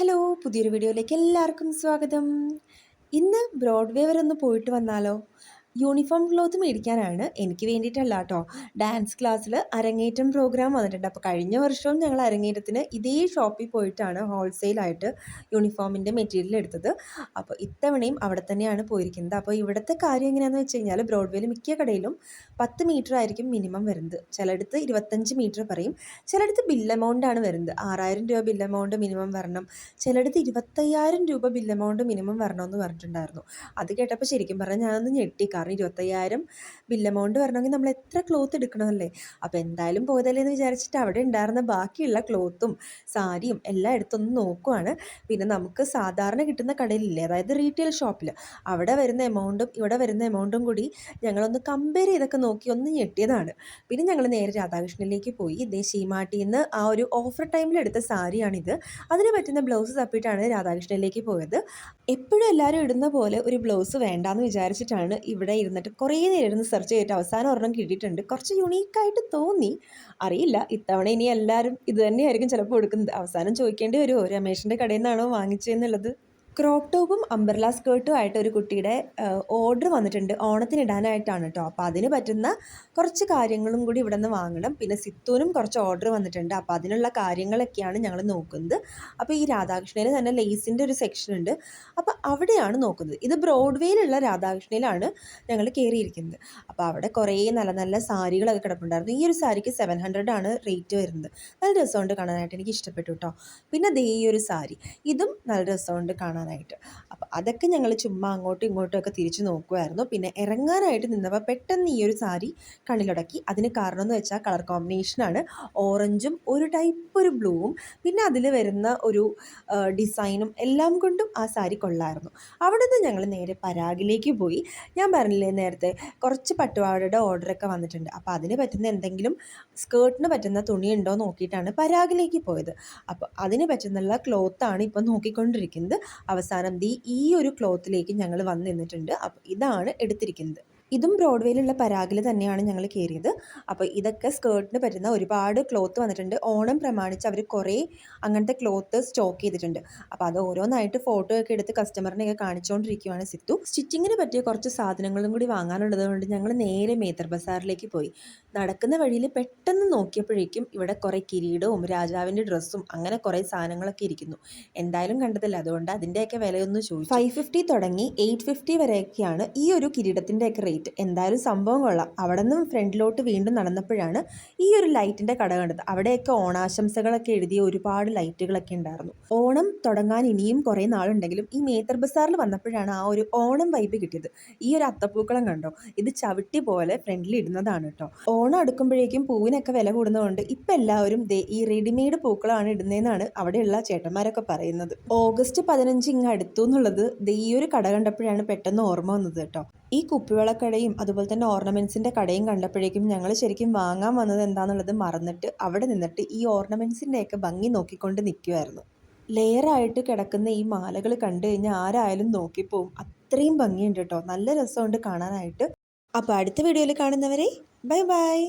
Hello, പുതിയൊരു വീഡിയോയിലേക്ക് എല്ലാവർക്കും സ്വാഗതം. ഇന്ന് ബ്രോഡ്വേ വരെ ഒന്ന് പോയിട്ട് വന്നാലോ? യൂണിഫോം ക്ലോത്ത് മേടിക്കാനാണ്, എനിക്ക് വേണ്ടിയിട്ടല്ല കേട്ടോ. ഡാൻസ് ക്ലാസ്സിൽ അരങ്ങേറ്റം പ്രോഗ്രാം വന്നിട്ടുണ്ട്. അപ്പോൾ കഴിഞ്ഞ വർഷവും ഞങ്ങൾ അരങ്ങേറ്റത്തിന് ഇതേ ഷോപ്പിൽ പോയിട്ടാണ് ഹോൾസെയിലായിട്ട് യൂണിഫോമിൻ്റെ മെറ്റീരിയൽ എടുത്തത്. അപ്പോൾ ഇത്തവണയും അവിടെ തന്നെയാണ് പോയിരിക്കുന്നത്. അപ്പോൾ ഇവിടുത്തെ കാര്യം എങ്ങനെയാണെന്ന് വെച്ച് കഴിഞ്ഞാൽ, ബ്രോഡ്വേയിൽ മിക്ക കടയിലും 10 മീറ്റർ ആയിരിക്കും മിനിമം വരുന്നത്. ചിലയിടത്ത് 25 മീറ്റർ പറയും, ചിലയിടത്ത് ബിൽ എമൗണ്ടാണ് വരുന്നത്. 6000 രൂപ ബിൽ എമൗണ്ട് മിനിമം വരണം, ചിലയിടത്ത് 25,000 രൂപ ബിൽ എമൗണ്ട് മിനിമം വരണമെന്ന് പറഞ്ഞിട്ടുണ്ടായിരുന്നു. അത് കേട്ടപ്പോൾ ശരിക്കും പറഞ്ഞാൽ ഞാനൊന്ന് ഞെട്ടി. കാരണം 25,000 ബിൽ എമൗണ്ട് വരണമെങ്കിൽ നമ്മൾ എത്ര ക്ലോത്ത് എടുക്കണമല്ലേ. അപ്പോൾ എന്തായാലും പോയതല്ലേ എന്ന് വിചാരിച്ചിട്ട് അവിടെ ഉണ്ടായിരുന്ന ബാക്കിയുള്ള ക്ലോത്തും സാരിയും എല്ലാം എടുത്തൊന്ന് നോക്കുവാണ്. പിന്നെ നമുക്ക് സാധാരണ കിട്ടുന്ന കടയിലില്ലേ, അതായത് റീറ്റെയിൽ ഷോപ്പിൽ, അവിടെ വരുന്ന എമൗണ്ടും ഇവിടെ വരുന്ന എമൗണ്ടും കൂടി ഞങ്ങളൊന്ന് കമ്പയർ ചെയ്തൊക്കെ നോക്കി ഒന്ന് ഞെട്ടിയതാണ്. പിന്നെ ഞങ്ങൾ നേരെ രാധാകൃഷ്ണനിലേക്ക് പോയി. ഇതേ ശീമാട്ടിയിൽ നിന്ന് ആ ഒരു ഓഫർ ടൈമിൽ എടുത്ത സാരിയാണിത്. അതിന് പറ്റുന്ന ബ്ലൗസ് തപ്പിയിട്ടാണ് രാധാകൃഷ്ണനിലേക്ക് പോയത്. എപ്പോഴും എല്ലാവരും ഇടുന്ന പോലെ ഒരു ബ്ലൗസ് വേണ്ടാന്ന് വിചാരിച്ചിട്ടാണ് ഇവിടെ ഇരുന്നിട്ട് കുറേ നേരം ഇരുന്ന് സെർച്ച് ചെയ്തിട്ട് അവസാനം ഒരെണ്ണം കിട്ടിയിട്ടുണ്ട്. കുറച്ച് യുണീക്കായിട്ട് തോന്നി. അറിയില്ല, ഇത്തവണ ഇനി എല്ലാവരും ഇത് തന്നെയായിരിക്കും ചിലപ്പോൾ എടുക്കുന്നത്. അവസാനം ചോദിക്കേണ്ടി വരുമോ രമേഷിൻ്റെ കടയിൽ നിന്നാണോ വാങ്ങിച്ചതെന്നുള്ളത്. ക്രോപ്പ് ടോപ്പും അംബ്രല സ്കേർട്ടും ആയിട്ട് ഒരു കുട്ടിയുടെ ഓർഡർ വന്നിട്ടുണ്ട്. ഓണത്തിനിടാനായിട്ടാണ് കേട്ടോ. അപ്പോൾ അതിന് പറ്റുന്ന കുറച്ച് കാര്യങ്ങളും കൂടി ഇവിടെ നിന്ന് വാങ്ങണം. പിന്നെ സിത്തൂനും കുറച്ച് ഓർഡർ വന്നിട്ടുണ്ട്. അപ്പോൾ അതിനുള്ള കാര്യങ്ങളൊക്കെയാണ് ഞങ്ങൾ നോക്കുന്നത്. അപ്പോൾ ഈ രാധാകൃഷ്ണയിൽ തന്നെ ലേസിൻ്റെ ഒരു സെക്ഷൻ ഉണ്ട്. അപ്പോൾ അവിടെയാണ് നോക്കുന്നത്. ഇത് ബ്രോഡ്വേയിലുള്ള രാധാകൃഷ്ണയിലാണ് ഞങ്ങൾ കയറിയിരിക്കുന്നത്. അപ്പോൾ അവിടെ കുറേ നല്ല നല്ല സാരികളൊക്കെ കിടപ്പുണ്ടായിരുന്നു. ഈ ഒരു സാരിക്ക് 700 ആണ് റേറ്റ് വരുന്നത്. നല്ല രസമുണ്ട് കാണാനായിട്ട്, എനിക്ക് ഇഷ്ടപ്പെട്ടു കേട്ടോ. പിന്നെ ദേ ഈ ഒരു സാരി, ഇതും നല്ല രസമുണ്ട് കാണാൻ. അപ്പോൾ അതൊക്കെ ഞങ്ങൾ ചുമ്മാ അങ്ങോട്ടും ഇങ്ങോട്ടും ഒക്കെ തിരിച്ചു നോക്കുമായിരുന്നു. പിന്നെ ഇറങ്ങാനായിട്ട് നിന്നപ്പോൾ പെട്ടെന്ന് ഈ ഒരു സാരി കണ്ണിലുടക്കി. അതിന് കാരണം എന്ന് വെച്ചാൽ കളർ കോമ്പിനേഷനാണ്. ഓറഞ്ചും ഒരു ടൈപ്പ് ഒരു ബ്ലൂവും പിന്നെ അതിൽ വരുന്ന ഒരു ഡിസൈനും എല്ലാം കൊണ്ടും ആ സാരി കൊള്ളായിരുന്നു. അവിടെ നിന്ന് ഞങ്ങൾ നേരെ പരാഗിലേക്ക് പോയി. ഞാൻ പറഞ്ഞില്ലേ നേരത്തെ, കുറച്ച് പട്ടുപാവാടയുടെ ഓർഡറൊക്കെ വന്നിട്ടുണ്ട്. അപ്പോൾ അതിന് പറ്റുന്ന എന്തെങ്കിലും സ്കേർട്ടിന് പറ്റുന്ന തുണി ഉണ്ടോ നോക്കിയിട്ടാണ് പരാഗിലേക്ക് പോയത്. അപ്പോൾ അതിന് പറ്റുന്നുള്ള ക്ലോത്താണ് ഇപ്പം നോക്കിക്കൊണ്ടിരിക്കുന്നത്. അവസാനം ഈ ഒരു ക്ലോത്തിലേക്ക് ഞങ്ങൾ വന്ന് നിന്നിട്ടുണ്ട്. അപ്പോൾ ഇതാണ് എടുത്തിരിക്കുന്നത്. ഇതും ബ്രോഡ്വേയിലുള്ള പരാഗിൽ തന്നെയാണ് ഞങ്ങൾ കയറിയത്. അപ്പോൾ ഇതൊക്കെ സ്കേർട്ടിന് പറ്റുന്ന ഒരുപാട് ക്ലോത്ത് വന്നിട്ടുണ്ട്. ഓണം പ്രമാണിച്ച് അവർ കുറേ അങ്ങനത്തെ ക്ലോത്ത് സ്റ്റോക്ക് ചെയ്തിട്ടുണ്ട്. അപ്പോൾ അത് ഓരോന്നായിട്ട് ഫോട്ടോ ഒക്കെ എടുത്ത് കസ്റ്റമറിനെയൊക്കെ കാണിച്ചുകൊണ്ടിരിക്കുകയാണ് സിത്തു. സ്റ്റിച്ചിങ്ങിന് പറ്റിയ കുറച്ച് സാധനങ്ങളും കൂടി വാങ്ങാനുള്ളത് കൊണ്ട് ഞങ്ങൾ നേരെ മേത്തർ ബസാറിലേക്ക് പോയി. നടക്കുന്ന വഴിയിൽ പെട്ടെന്ന് നോക്കിയപ്പോഴേക്കും ഇവിടെ കുറേ കിരീടവും രാജാവിൻ്റെ ഡ്രസ്സും അങ്ങനെ കുറേ സാധനങ്ങളൊക്കെ ഇരിക്കുന്നു. എന്തായാലും കണ്ടതല്ല, അതുകൊണ്ട് അതിൻ്റെയൊക്കെ വിലയൊന്നും ചോദിച്ചു. 550 തുടങ്ങി 850 വരെയൊക്കെയാണ് ഈ ഒരു കിരീടത്തിൻ്റെയൊക്കെ റേറ്റ്. എന്തായാലും സംഭവം കൊള്ളാം. അവിടെ നിന്നും ഫ്രണ്ടിലോട്ട് വീണ്ടും നടന്നപ്പോഴാണ് ഈ ഒരു ലൈറ്റിൻ്റെ കട കണ്ടത്. അവിടെയൊക്കെ ഓണാശംസകളൊക്കെ എഴുതിയ ഒരുപാട് ലൈറ്റുകളൊക്കെ ഉണ്ടായിരുന്നു. ഓണം തുടങ്ങാൻ ഇനിയും കുറേ നാളുണ്ടെങ്കിലും ഈ മേത്തർ ബസാറിൽ വന്നപ്പോഴാണ് ആ ഒരു ഓണം വൈബ് കിട്ടിയത്. ഈ ഒരു അത്തപ്പൂക്കളം കണ്ടോ, ഇത് ചവിട്ടി പോലെ ഫ്രണ്ടിൽ ഇടുന്നതാണ് കേട്ടോ. ഓണം അടുക്കുമ്പോഴേക്കും പൂവിനൊക്കെ വില കൂടുന്നതുകൊണ്ട് ഇപ്പം എല്ലാവരും ഈ റെഡിമെയ്ഡ് പൂക്കളാണ് ഇടുന്നതെന്നാണ് അവിടെയുള്ള ചേട്ടന്മാരൊക്കെ പറയുന്നത്. ഓഗസ്റ്റ് 15 ഇങ്ങ് അടുത്തു എന്നുള്ളത് ഈ ഒരു കട കണ്ടപ്പോഴാണ് പെട്ടെന്ന് ഓർമ്മ വന്നത് കേട്ടോ. ഈ കുപ്പിവളക്കടയും അതുപോലെ തന്നെ ഓർണമെൻറ്റ്സിൻ്റെ കടയും കണ്ടപ്പോഴേക്കും ഞങ്ങൾ ശരിക്കും വാങ്ങാൻ വന്നത് എന്താണെന്നുള്ളത് മറന്നിട്ട് അവിടെ നിന്നിട്ട് ഈ ഓർണമെൻറ്റ്സിൻ്റെയൊക്കെ ഭംഗി നോക്കിക്കൊണ്ട് നിൽക്കുമായിരുന്നു. ലെയറായിട്ട് കിടക്കുന്ന ഈ മാലകൾ കണ്ടു കഴിഞ്ഞാൽ ആരായാലും നോക്കിപ്പോവും. അത്രയും ഭംഗിയുണ്ട് കേട്ടോ, നല്ല രസമുണ്ട് കാണാനായിട്ട്. അപ്പോൾ അടുത്ത വീഡിയോയിൽ കാണുന്നവരെ ബൈ ബൈ.